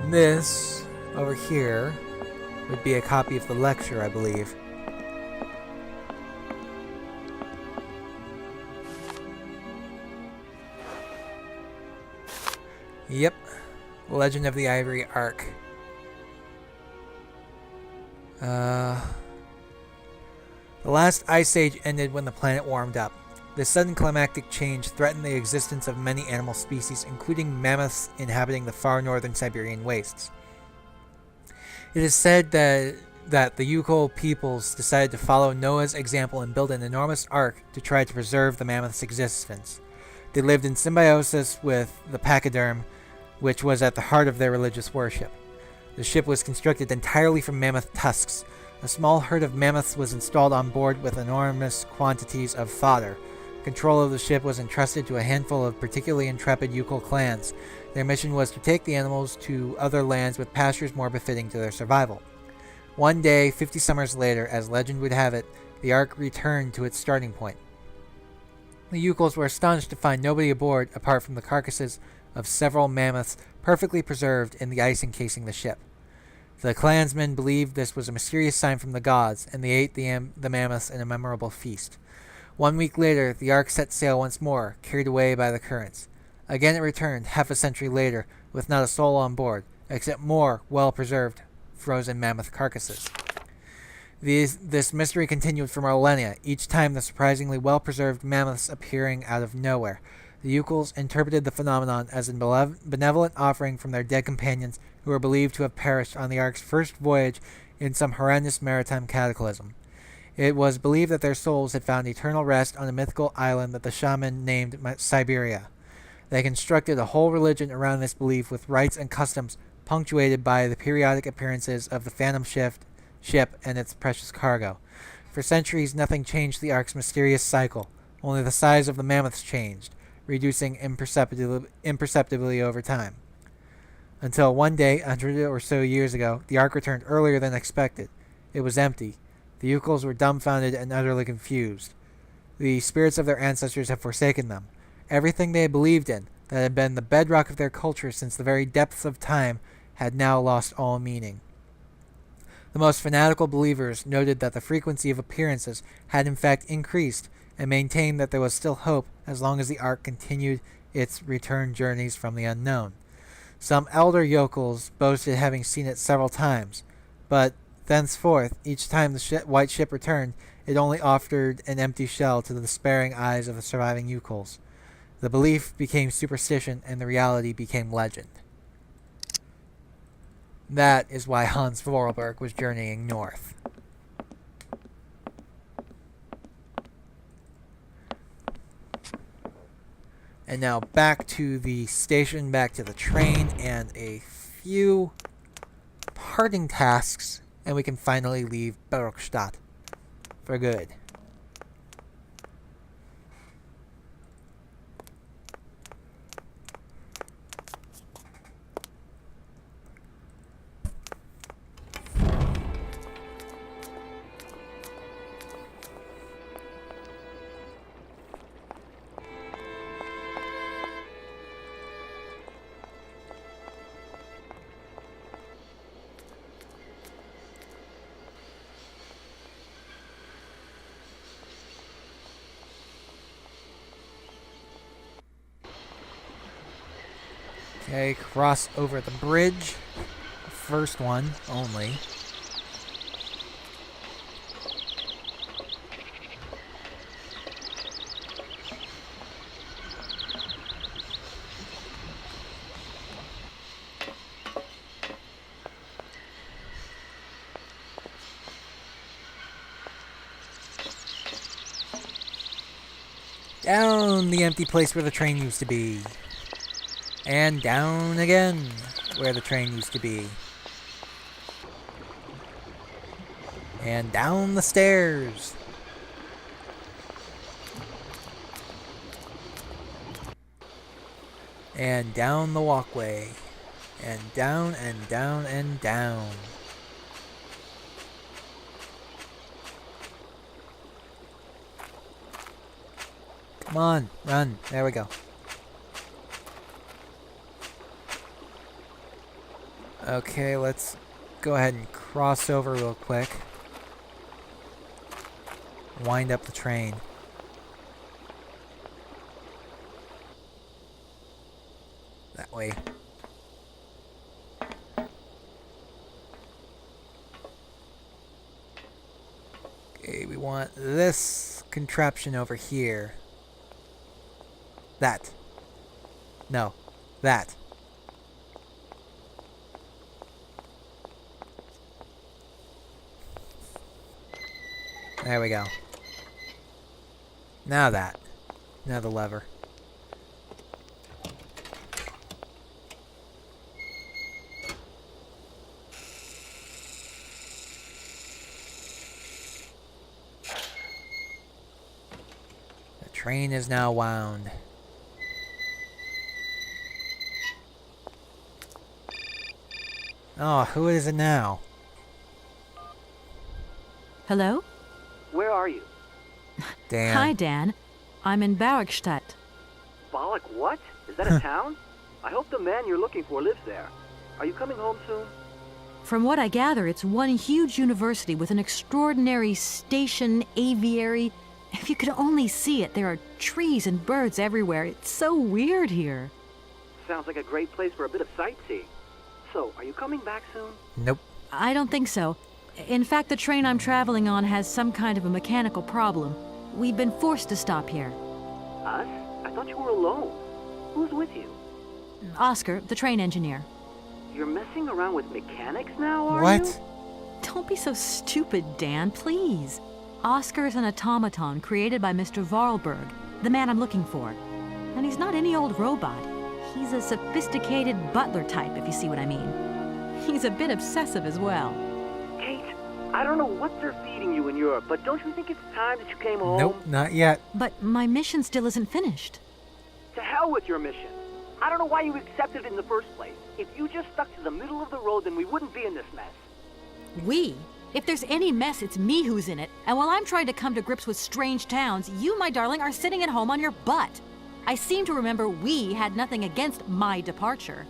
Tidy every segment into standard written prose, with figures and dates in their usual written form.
This over here would be a copy of the lecture, I believe. Yep. Legend of the Ivory Ark. The last ice age ended when the planet warmed up. This sudden climactic change threatened the existence of many animal species, including mammoths inhabiting the far northern Siberian wastes. It is said that the Yukol peoples decided to follow Noah's example and build an enormous ark to try to preserve the mammoth's existence. They lived in symbiosis with the pachyderm, which was at the heart of their religious worship. The ship was constructed entirely from mammoth tusks. A small herd of mammoths was installed on board with enormous quantities of fodder. Control of the ship was entrusted to a handful of particularly intrepid Yukol clans. Their mission was to take the animals to other lands with pastures more befitting to their survival. One day, 50 summers later, as legend would have it, the Ark returned to its starting point. The Yukols were astonished to find nobody aboard apart from the carcasses of several mammoths perfectly preserved in the ice encasing the ship. The clansmen believed this was a mysterious sign from the gods, and they ate the mammoths in a memorable feast. 1 week later, the Ark set sail once more, carried away by the currents. Again it returned, half a century later, with not a soul on board, except more well-preserved frozen mammoth carcasses. This mystery continued for millennia, each time the surprisingly well-preserved mammoths appearing out of nowhere. The Yukols interpreted the phenomenon as a benevolent offering from their dead companions who were believed to have perished on the Ark's first voyage in some horrendous maritime cataclysm. It was believed that their souls had found eternal rest on a mythical island that the shaman named Syberia. They constructed a whole religion around this belief with rites and customs punctuated by the periodic appearances of the phantom ship and its precious cargo. For centuries, nothing changed the Ark's mysterious cycle. Only the size of the mammoths changed, reducing imperceptibly over time. Until one day, 100 or so years ago, the Ark returned earlier than expected. It was empty. The Yukols were dumbfounded and utterly confused. The spirits of their ancestors had forsaken them. Everything they had believed in, that had been the bedrock of their culture since the very depths of time, had now lost all meaning. The most fanatical believers noted that the frequency of appearances had in fact increased, and maintained that there was still hope as long as the Ark continued its return journeys from the unknown. Some elder yokels boasted having seen it several times, but thenceforth, each time the white ship returned, it only offered an empty shell to the despairing eyes of the surviving Yukols. The belief became superstition, and the reality became legend. That is why Hans Vorarlberg was journeying north. And now back to the station, back to the train, and a few parting tasks, and we can finally leave Bergstadt for good. Okay, cross over the bridge. First one only. Down the empty place where the train used to be. And down again, where the train used to be. And down the stairs. And down the walkway. And down and down and down. Come on, run. There we go. Okay, let's go ahead and cross over real quick. Wind up the train. That way. Okay, we want this contraption over here. That. No. That. There we go. Now that. Now the lever. The train is now wound. Oh, who is it now? Hello? Where are you? Dan. Hi, Dan. I'm in Barrickstadt. Bollock, what? Is that a town? I hope the man you're looking for lives there. Are you coming home soon? From what I gather, it's one huge university with an extraordinary station aviary. If you could only see it, there are trees and birds everywhere. It's so weird here. Sounds like a great place for a bit of sightseeing. So, are you coming back soon? Nope. I don't think so. In fact, the train I'm traveling on has some kind of a mechanical problem. We've been forced to stop here. Us? I thought you were alone. Who's with you? Oscar, the train engineer. You're messing around with mechanics now, are What? you? Don't be so stupid, Dan, please. Oscar is an automaton created by Mr. Varlberg, the man I'm looking for. And he's not any old robot. He's a sophisticated butler type, if you see what I mean. He's a bit obsessive as well. Kate, I don't know what they're feeding you in Europe, but don't you think it's time that you came home? Nope, not yet. But my mission still isn't finished. To hell with your mission. I don't know why you accepted it in the first place. If you just stuck to the middle of the road, then we wouldn't be in this mess. We? If there's any mess, it's me who's in it. And while I'm trying to come to grips with strange towns, you, my darling, are sitting at home on your butt. I seem to remember we had nothing against my departure.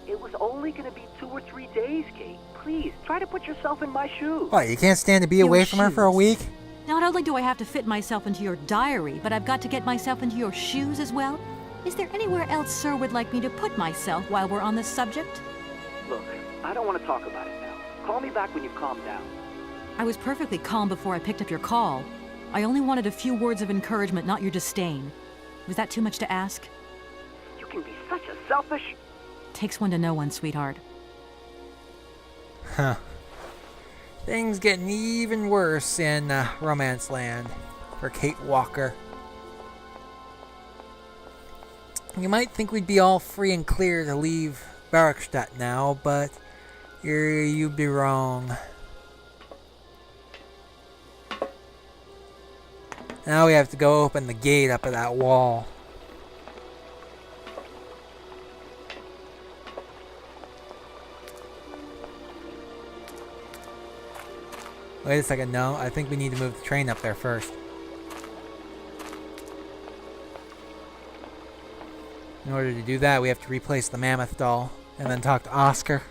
It was only going to be 2 or 3 days, Kate. Please, try to put yourself in my shoes. What, you can't stand to be Your away from her for a shoes. week? Not only do I have to fit myself into your diary, but I've got to get myself into your shoes as well. Is there anywhere else Sir would like me to put myself while we're on this subject? Look, I don't want to talk about it now. Call me back when you've calmed down. I was perfectly calm before I picked up your call. I only wanted a few words of encouragement, not your disdain. Was that too much to ask? You can be such a selfish... Takes one to know one, sweetheart. Huh. Things getting even worse in Romance Land for Kate Walker. You might think we'd be all free and clear to leave Barrickstadt now, but you'd be wrong. Now we have to go open the gate up at that wall. Wait a second, no, I think we need to move the train up there first. In order to do that, we have to replace the mammoth doll and then talk to Oscar.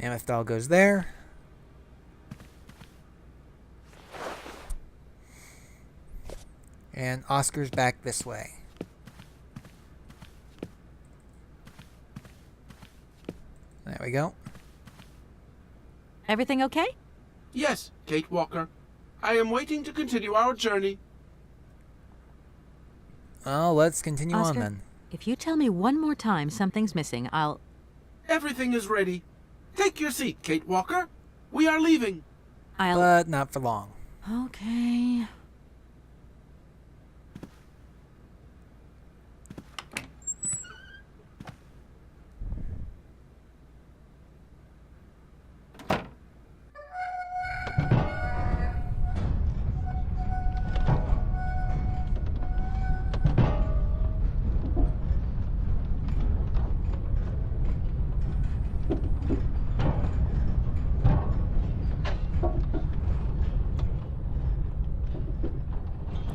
Mammoth doll goes there. And Oscar's back this way. There we go. Everything okay? Yes, Kate Walker. I am waiting to continue our journey. Well, let's continue on Oscar, then. if you tell me one more time something's missing, I'll... Everything is ready. Take your seat, Kate Walker. We are leaving. But not for long. Okay.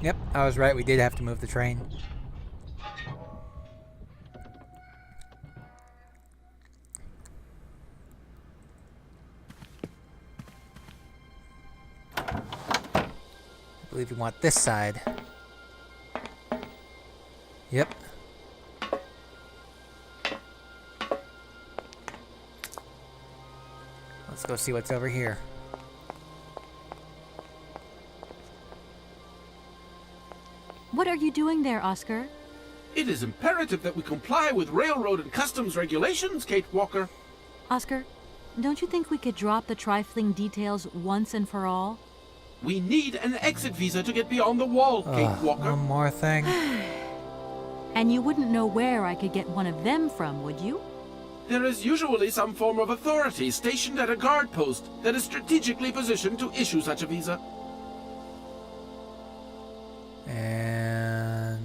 Yep, I was right. We did have to move the train. I believe we want this side. Yep. Let's go see what's over here. What are you doing there, Oscar? It is imperative that we comply with railroad and customs regulations, Kate Walker. Oscar, don't you think we could drop the trifling details once and for all? We need an exit visa to get beyond the wall, Kate Walker. One more thing. And you wouldn't know where I could get one of them from, would you? There is usually some form of authority stationed at a guard post that is strategically positioned to issue such a visa. And...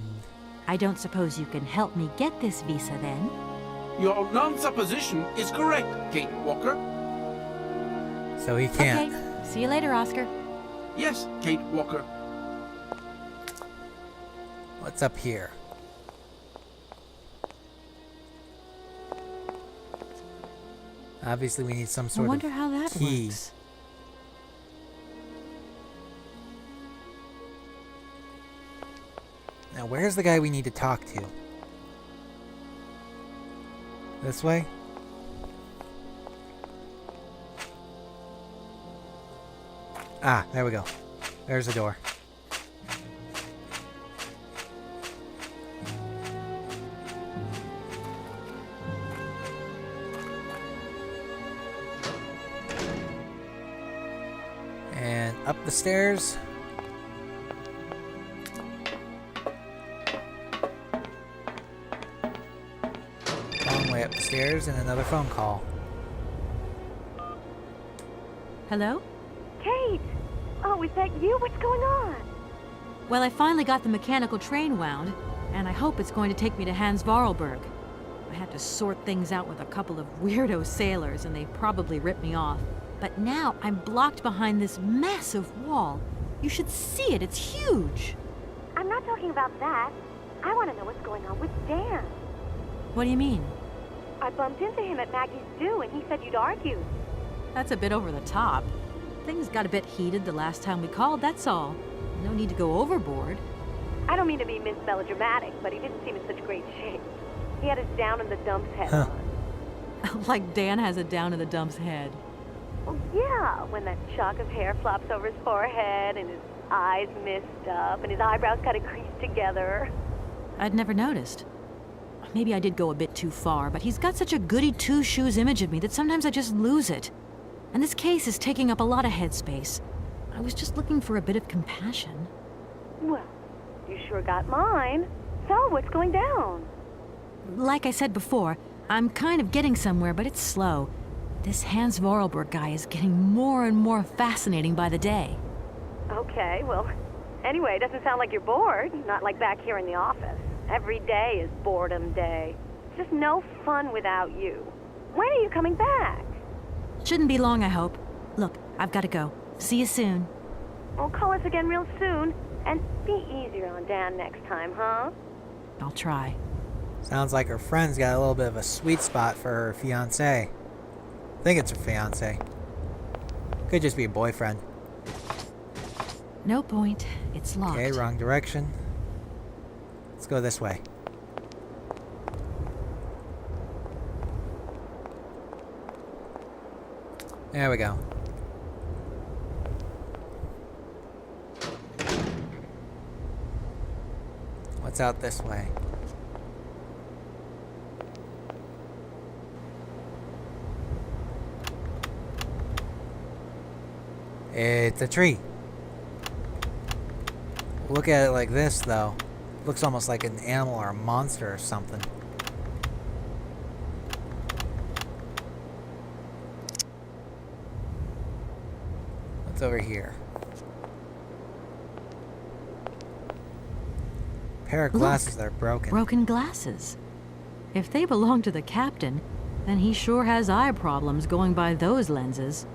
I don't suppose you can help me get this visa then? Your non-supposition is correct, Kate Walker. so he can't. Okay, see you later, Oscar. Yes, Kate Walker. What's up here? Obviously we need some I sort wonder of how that key. works. Now, where's the guy we need to talk to? This way? Ah, there we go. There's the door. And up the stairs. Long way up the stairs and another phone call. Hello? Kate! Oh, is that you? What's going on? Well, I finally got the mechanical train wound, and I hope it's going to take me to Hans Vorarlberg. I had to sort things out with a couple of weirdo sailors, and they probably ripped me off. But now I'm blocked behind this massive wall. You should see it, it's huge. I'm not talking about that. I want to know what's going on with Dan. What do you mean? I bumped into him at Maggie's Zoo, and he said you'd argued. That's a bit over the top. Things got a bit heated the last time we called, that's all. No need to go overboard. I don't mean to be melodramatic, but he didn't seem in such great shape. He had his down-in-the-dumps head Huh. on. Like Dan has a down-in-the-dumps head. Well, yeah, when that shock of hair flops over his forehead, and his eyes mist up, and his eyebrows kind of creased together. I'd never noticed. Maybe I did go a bit too far, but he's got such a goody two-shoes image of me that sometimes I just lose it. And this case is taking up a lot of headspace. I was just looking for a bit of compassion. Well, you sure got mine. So, what's going down? Like I said before, I'm kind of getting somewhere, but it's slow. This Hans Vorarlberg guy is getting more and more fascinating by the day. Okay, well, anyway, it doesn't sound like you're bored. Not like back here in the office. Every day is boredom day. It's just no fun without you. When are you coming back? Shouldn't be long, I hope. Look, I've got to go. See you soon. Well, call us again real soon. And be easier on Dan next time, huh? I'll try. Sounds like her friend's got a little bit of a sweet spot for her fiancé. I think it's her fiancé. Could just be a boyfriend. No point. It's locked. Okay, wrong direction. Let's go this way. There we go. What's out this way? It's a tree. Look at it like this, though. Looks almost like an animal or a monster or something. What's over here? Pair of glasses that are broken. Broken glasses. If they belong to the captain, then he sure has eye problems going by those lenses.